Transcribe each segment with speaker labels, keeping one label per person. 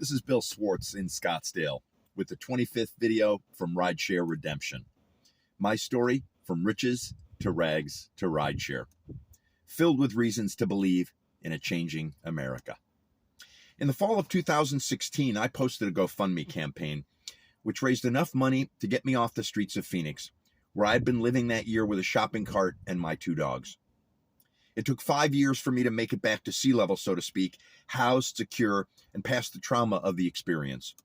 Speaker 1: This is Bill Swartz in Scottsdale with the 25th video from Rideshare Redemption. My story from riches to rags to rideshare, filled with reasons to believe in a changing America. In the fall of 2016, I posted a GoFundMe campaign, which raised enough money to get me off the streets of Phoenix, where I had been living that year with a shopping cart and my 2 dogs. It took 5 years for me to make it back to sea level, so to speak, housed, secure, and past the trauma of the experience.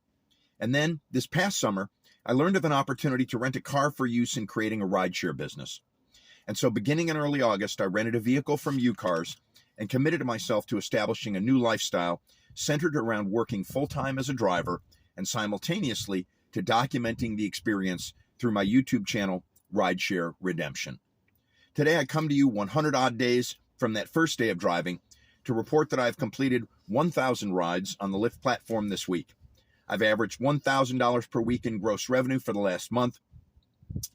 Speaker 1: And then, this past summer, I learned of an opportunity to rent a car for use in creating a rideshare business. And so beginning in early August, I rented a vehicle from UCars and committed myself to establishing a new lifestyle centered around working full-time as a driver and simultaneously to documenting the experience through my YouTube channel, Rideshare Redemption. Today, I come to you 100 odd days from that first day of driving to report that I've completed 1,000 rides on the Lyft platform this week. I've averaged $1,000 per week in gross revenue for the last month.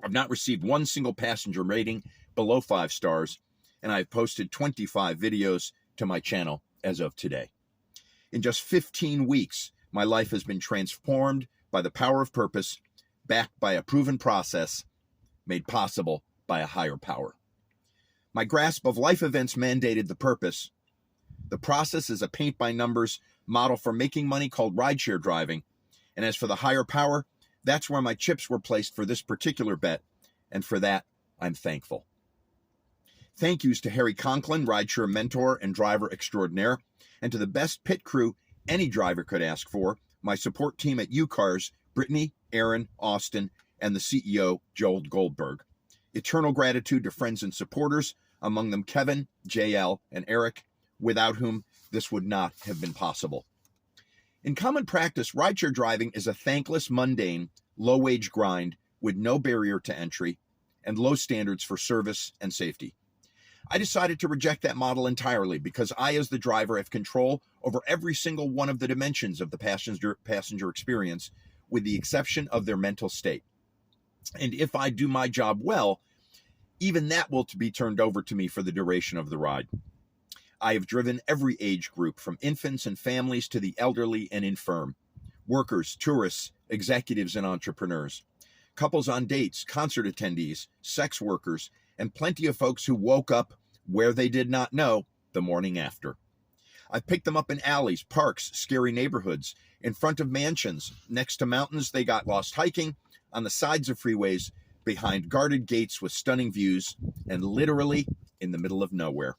Speaker 1: I've not received one single passenger rating below 5 stars, and I've posted 25 videos to my channel as of today. In just 15 weeks, my life has been transformed by the power of purpose, backed by a proven process, made possible by a higher power. My grasp of life events mandated the purpose. The process is a paint-by-numbers model for making money called rideshare driving. And as for the higher power, that's where my chips were placed for this particular bet. And for that, I'm thankful. Thank yous to Harry Conklin, rideshare mentor and driver extraordinaire, and to the best pit crew any driver could ask for, my support team at UCars, Brittany, Aaron, Austin, and the CEO, Joel Goldberg. Eternal gratitude to friends and supporters, among them Kevin, JL, and Eric, without whom this would not have been possible. In common practice, rideshare driving is a thankless, mundane, low-wage grind with no barrier to entry and low standards for service and safety. I decided to reject that model entirely because I, as the driver, have control over every single one of the dimensions of the passenger experience, with the exception of their mental state. And if I do my job well, even that will be turned over to me for the duration of the ride. I have driven every age group, from infants and families to the elderly and infirm, workers, tourists, executives, and entrepreneurs, couples on dates, concert attendees, sex workers, and plenty of folks who woke up where they did not know the morning after. I've picked them up in alleys, parks, scary neighborhoods, in front of mansions, next to mountains they got lost hiking, on the sides of freeways, behind guarded gates with stunning views, and literally in the middle of nowhere.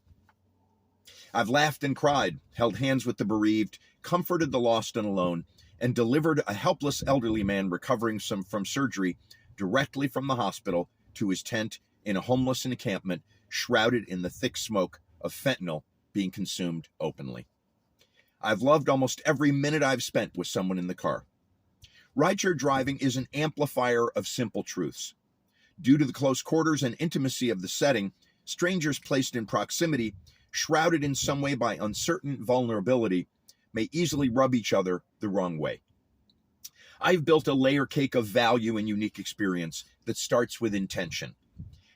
Speaker 1: I've laughed and cried, held hands with the bereaved, comforted the lost and alone, and delivered a helpless elderly man recovering from surgery directly from the hospital to his tent in a homeless encampment shrouded in the thick smoke of fentanyl being consumed openly. I've loved almost every minute I've spent with someone in the car. Rideshare driving is an amplifier of simple truths. Due to the close quarters and intimacy of the setting, strangers placed in proximity, shrouded in some way by uncertain vulnerability, may easily rub each other the wrong way. I've built a layer cake of value and unique experience that starts with intention.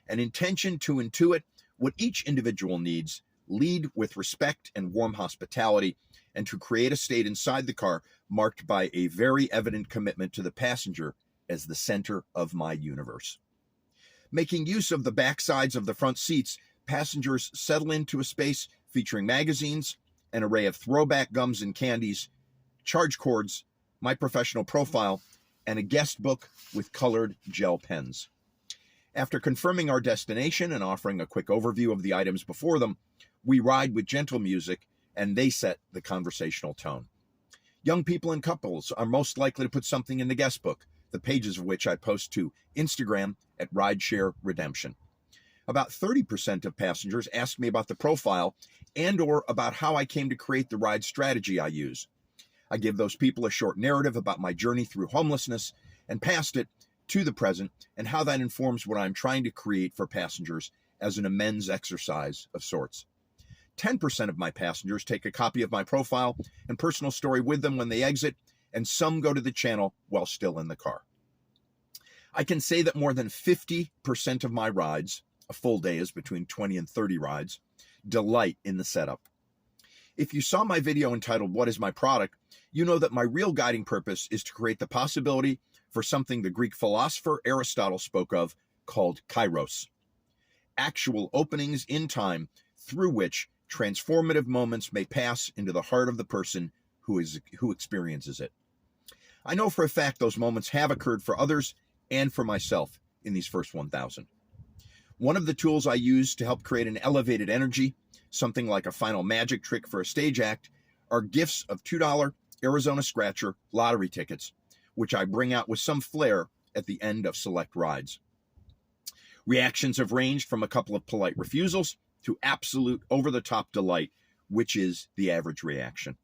Speaker 1: An intention to intuit what each individual needs, lead with respect and warm hospitality, and to create a state inside the car marked by a very evident commitment to the passenger as the center of my universe. Making use of the backsides of the front seats, passengers settle into a space featuring magazines, an array of throwback gums and candies, charge cords, my professional profile, and a guest book with colored gel pens. After confirming our destination and offering a quick overview of the items before them, we ride with gentle music, and they set the conversational tone. Young people and couples are most likely to put something in the guest book, the pages of which I post to Instagram at Rideshare Redemption. About 30% of passengers ask me about the profile and or about how I came to create the ride strategy I use. I give those people a short narrative about my journey through homelessness and past it to the present, and how that informs what I'm trying to create for passengers as an amends exercise of sorts. 10% of my passengers take a copy of my profile and personal story with them when they exit, and some go to the channel while still in the car. I can say that more than 50% of my rides, a full day is between 20 and 30 rides, delight in the setup. If you saw my video entitled "What is my product?", you know that my real guiding purpose is to create the possibility for something the Greek philosopher Aristotle spoke of called kairos, actual openings in time through which transformative moments may pass into the heart of the person who experiences it. I know for a fact those moments have occurred for others and for myself in these first 1,000. One of the tools I use to help create an elevated energy, something like a final magic trick for a stage act, are gifts of $2 Arizona Scratcher lottery tickets, which I bring out with some flair at the end of select rides. Reactions have ranged from a couple of polite refusals to absolute over-the-top delight, which is the average reaction.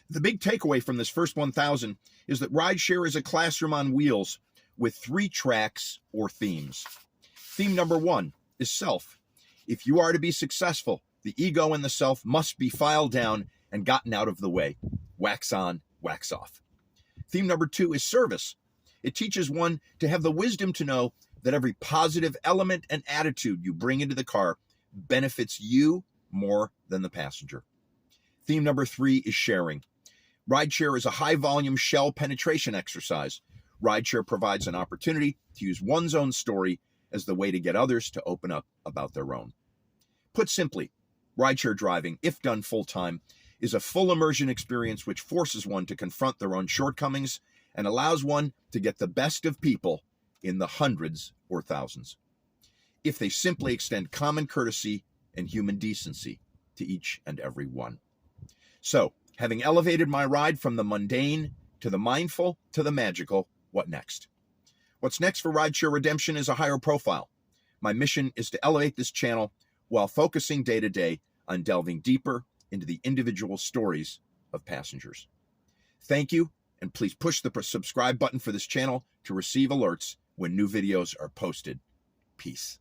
Speaker 1: The big takeaway from this first 1,000 is that rideshare is a classroom on wheels with 3 tracks or themes. Theme number 1 is self. If you are to be successful, the ego and the self must be filed down and gotten out of the way. Wax on, wax off. Theme number 2 is service. It teaches one to have the wisdom to know that every positive element and attitude you bring into the car benefits you more than the passenger. Theme number 3 is sharing. Rideshare is a high-volume shell penetration exercise. Rideshare provides an opportunity to use one's own story as the way to get others to open up about their own. Put simply, rideshare driving, if done full-time, is a full immersion experience which forces one to confront their own shortcomings and allows one to get the best of people in the hundreds or thousands, if they simply extend common courtesy and human decency to each and every one. So, having elevated my ride from the mundane to the mindful to the magical, what next? What's next for Rideshare Redemption is a higher profile. My mission is to elevate this channel while focusing day to day on delving deeper into the individual stories of passengers. Thank you, and please push the subscribe button for this channel to receive alerts when new videos are posted. Peace.